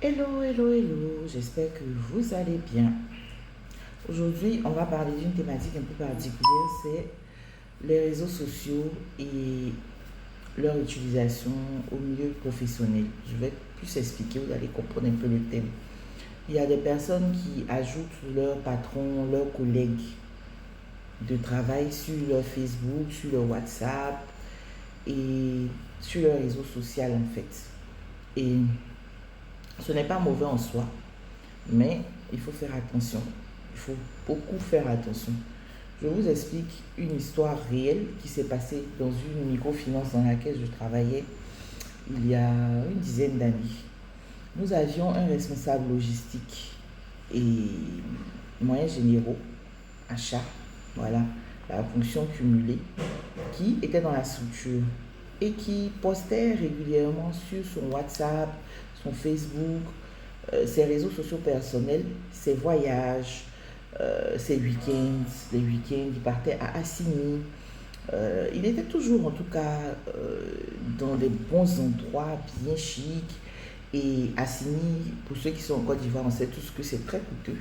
Hello, hello, hello, j'espère que vous allez bien. Aujourd'hui, on va parler d'une thématique un peu particulière, c'est les réseaux sociaux et leur utilisation au milieu professionnel. Je vais plus expliquer, vous allez comprendre un peu le thème. Il y a des personnes qui ajoutent leur patron, leurs collègues de travail sur leur Facebook, sur leur WhatsApp et sur leur réseau social en fait. Et ce n'est pas mauvais en soi, mais il faut faire attention. Il faut beaucoup faire attention. Je vous explique une histoire réelle qui s'est passée dans une microfinance dans laquelle je travaillais il y a une dizaine d'années. Nous avions un responsable logistique et moyens généraux, achat, voilà, la fonction cumulée, qui était dans la structure et qui postait régulièrement sur son WhatsApp, son Facebook, ses réseaux sociaux personnels, ses voyages, ses week-ends, les week-ends, il partait à Assini. Il était toujours en tout cas dans des bons endroits, bien chics. Et Assini, pour ceux qui sont en Côte d'Ivoire, on sait tous que c'est très coûteux.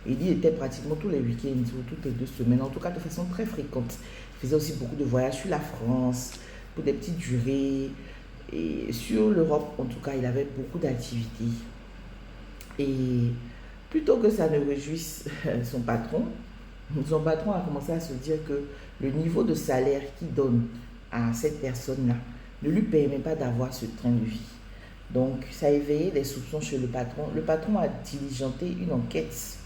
Il y était pratiquement tous les week-ends ou toutes les 2 semaines, en tout cas de façon très fréquente. Il faisait aussi beaucoup de voyages sur la France, pour des petites durées. Et sur l'Europe, en tout cas, il avait beaucoup d'activités. Et plutôt que ça ne réjouisse son patron a commencé à se dire que le niveau de salaire qu'il donne à cette personne-là ne lui permet pas d'avoir ce train de vie. Donc, ça a éveillé des soupçons chez le patron. Le patron a diligenté une enquête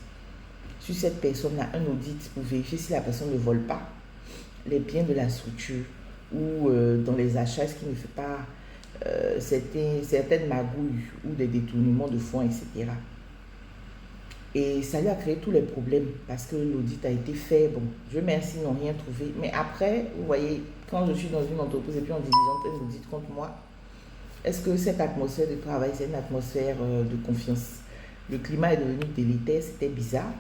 sur cette personne-là, un audit pour vérifier si la personne ne vole pas les biens de la structure ou dans les achats, est-ce qu'il ne fait pas certaines magouilles ou des détournements de fonds, etc. Et ça lui a créé tous les problèmes parce que l'audit a été fait. Bon, Dieu merci, ils n'ont rien trouvé. Mais après, vous voyez, quand je suis dans une entreprise et puis on diligente un audit contre moi, est-ce que cette atmosphère de travail, c'est une atmosphère de confiance? Le climat est devenu délétère, c'était bizarre.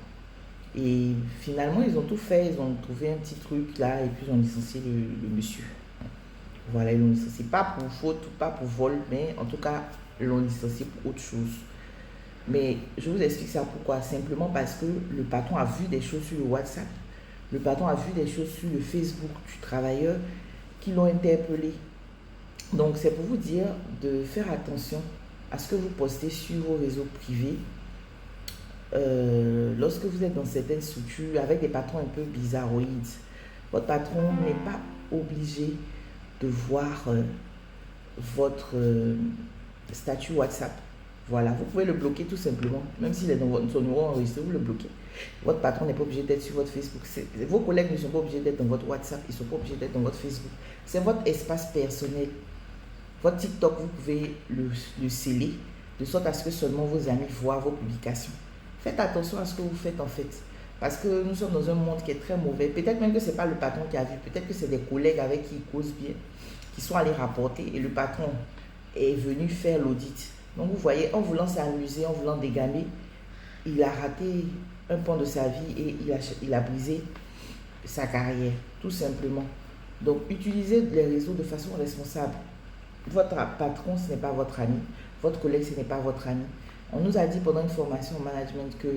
Et finalement, ils ont tout fait, ils ont trouvé un petit truc là et puis ils ont licencié le monsieur. Voilà, ils l'ont licencié. Pas pour faute, pas pour vol, mais en tout cas, ils l'ont licencié pour autre chose. Mais je vous explique ça pourquoi. Simplement parce que le patron a vu des choses sur le WhatsApp, le patron a vu des choses sur le Facebook du travailleur qui l'ont interpellé. Donc c'est pour vous dire de faire attention à ce que vous postez sur vos réseaux privés. Lorsque vous êtes dans certaines structures avec des patrons un peu bizarroïdes, votre patron n'est pas obligé de voir votre statut WhatsApp. Voilà, vous pouvez le bloquer tout simplement. Même s'il est dans son numéro enregistré, vous le bloquez. Votre patron n'est pas obligé d'être sur votre Facebook. Vos collègues ne sont pas obligés d'être dans votre WhatsApp. Ils ne sont pas obligés d'être dans votre Facebook. C'est votre espace personnel. Votre TikTok, vous pouvez le sceller de sorte à ce que seulement vos amis voient vos publications. Faites attention à ce que vous faites en fait. Parce que nous sommes dans un monde qui est très mauvais. Peut-être même que ce n'est pas le patron qui a vu. Peut-être que c'est des collègues avec qui il cause bien, qui sont allés rapporter et le patron est venu faire l'audit. Donc vous voyez, en voulant s'amuser, en voulant dégamer, il a raté un pan de sa vie et il a brisé sa carrière, tout simplement. Donc utilisez les réseaux de façon responsable. Votre patron, ce n'est pas votre ami. Votre collègue, ce n'est pas votre ami. On nous a dit pendant une formation au management que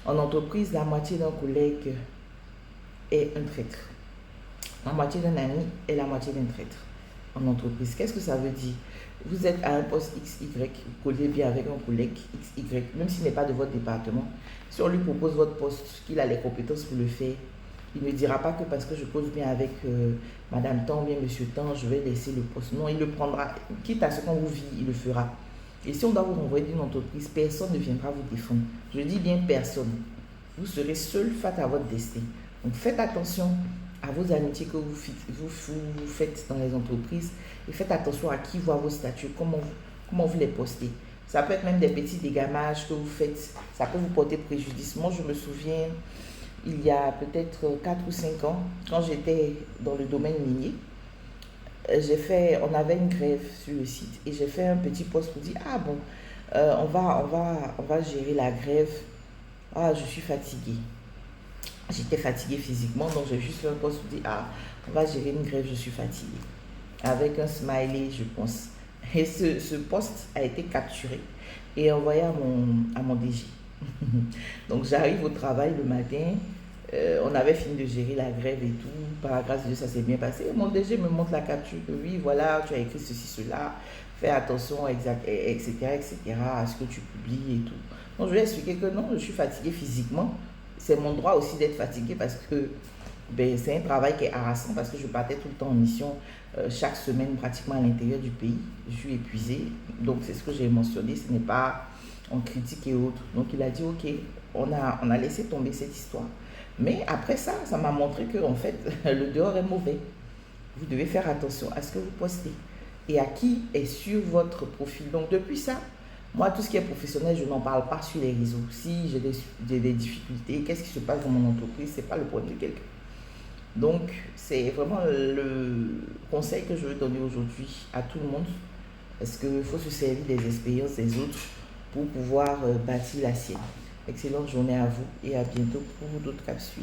en entreprise, la moitié d'un collègue est un traître. La moitié d'un ami est la moitié d'un traître en entreprise. Qu'est-ce que ça veut dire? Vous êtes à un poste XY, vous collez bien avec un collègue XY, même s'il n'est pas de votre département. Si on lui propose votre poste, qu'il a les compétences pour le faire, il ne dira pas que parce que je cause bien avec Madame Tan ou bien Monsieur Tan, je vais laisser le poste. Non, il le prendra. Quitte à ce qu'on vous vit, il le fera. Et si on doit vous renvoyer d'une entreprise, personne ne viendra vous défendre. Je dis bien personne. Vous serez seul face à votre destin. Donc faites attention à vos amitiés que vous faites dans les entreprises et faites attention à qui voit vos statuts, comment vous les postez. Ça peut être même des petits dégamages que vous faites, ça peut vous porter préjudice. Moi, je me souviens, il y a peut-être 4 ou 5 ans, quand j'étais dans le domaine minier, on avait une grève sur le site et j'ai fait un petit post pour dire, ah bon, on va gérer la grève. Ah, je suis fatiguée. J'étais fatiguée physiquement, donc j'ai juste fait un post pour dire, ah, on va gérer une grève, je suis fatiguée. Avec un smiley, je pense. Et ce poste a été capturé et envoyé à mon DG. Donc j'arrive au travail le matin, on avait fini de gérer la grève et tout, par la grâce de Dieu ça s'est bien passé. Mon DG me montre la capture que oui, voilà, tu as écrit ceci, cela, fais attention, etc., etc., à ce que tu publies et tout. Donc je lui ai expliqué que non, je suis fatiguée physiquement, c'est mon droit aussi d'être fatiguée parce que ben, c'est un travail qui est harassant parce que je partais tout le temps en mission chaque semaine pratiquement à l'intérieur du pays. Je suis épuisée, donc c'est ce que j'ai mentionné, ce n'est pas en critique et autres. Donc il a dit ok, on a laissé tomber cette histoire. Mais après ça, ça m'a montré que en fait, le dehors est mauvais. Vous devez faire attention à ce que vous postez et à qui est sur votre profil. Donc depuis ça, moi, tout ce qui est professionnel, je n'en parle pas sur les réseaux. Si j'ai des difficultés, qu'est-ce qui se passe dans mon entreprise, ce n'est pas le problème de quelqu'un. Donc, c'est vraiment le conseil que je veux donner aujourd'hui à tout le monde. Parce qu'il faut se servir des expériences des autres pour pouvoir bâtir la sienne. Excellente journée à vous et à bientôt pour d'autres capsules.